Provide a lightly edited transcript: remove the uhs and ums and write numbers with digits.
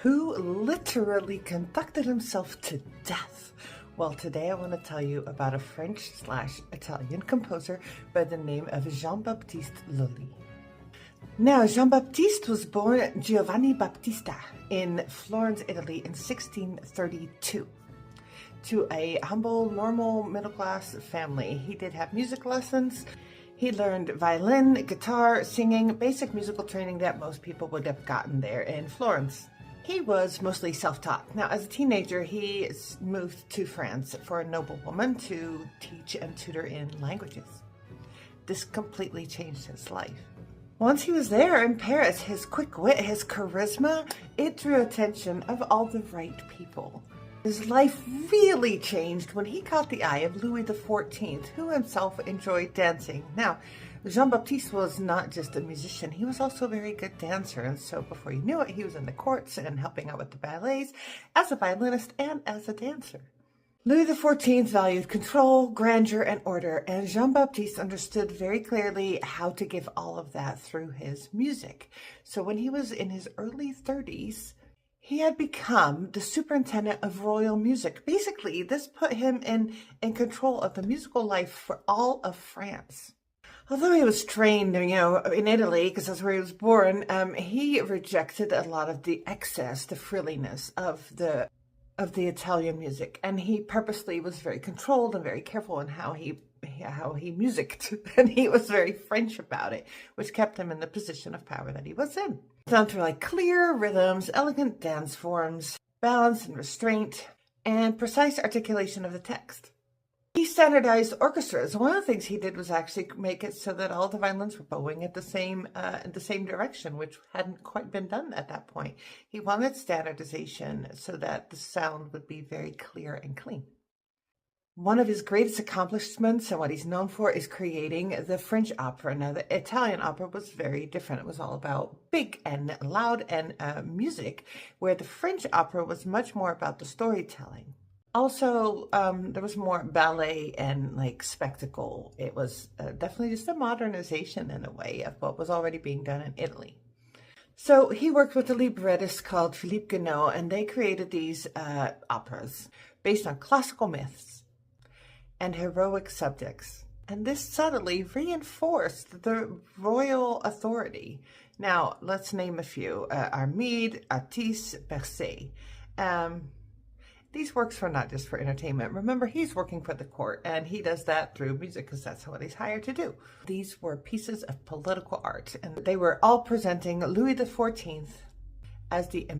who literally conducted himself to death. Well, today I want to tell you about a French/Italian composer by the name of Jean-Baptiste Lully. Now, Jean-Baptiste was born Giovanni Battista in Florence, Italy in 1632. To a humble, normal, middle-class family. He did have music lessons. He learned violin, guitar, singing, basic musical training that most people would have gotten there in Florence. He was mostly self-taught. Now, as a teenager, he moved to France for a noblewoman to teach and tutor in languages. This completely changed his life. Once he was there in Paris, his quick wit, his charisma, it drew attention of all the right people. His life really changed when he caught the eye of Louis XIV, who himself enjoyed dancing. Now, Jean-Baptiste was not just a musician, he was also a very good dancer, and so before you knew it, he was in the courts and helping out with the ballets as a violinist and as a dancer. Louis XIV valued control, grandeur, and order, and Jean-Baptiste understood very clearly how to give all of that through his music. So when he was in his early 30s, he had become the superintendent of royal music. Basically, this put him in control of the musical life for all of France. Although he was trained, in Italy, because that's where he was born, he rejected a lot of the excess, the frilliness of the Italian music, and he purposely was very controlled and very careful in how he musicked, and he was very French about it, which kept him in the position of power that he was in. Down to clear rhythms, elegant dance forms, balance and restraint, and precise articulation of the text. He standardized orchestras. One of the things he did was actually make it so that all the violins were bowing at the same direction, which hadn't quite been done at that point. He wanted standardization so that the sound would be very clear and clean. One of his greatest accomplishments and what he's known for is creating the French opera. Now, the Italian opera was very different. It was all about big and loud and music, where the French opera was much more about the storytelling. Also, there was more ballet and spectacle. It was definitely just a modernization in a way of what was already being done in Italy. So he worked with a librettist called Philippe Gounod, and they created these operas based on classical myths and heroic subjects. And this subtly reinforced the royal authority. Now, let's name a few. Armide, Artis, Bercé. These works were not just for entertainment. Remember, he's working for the court, and he does that through music because that's what he's hired to do. These were pieces of political art, and they were all presenting Louis XIV as the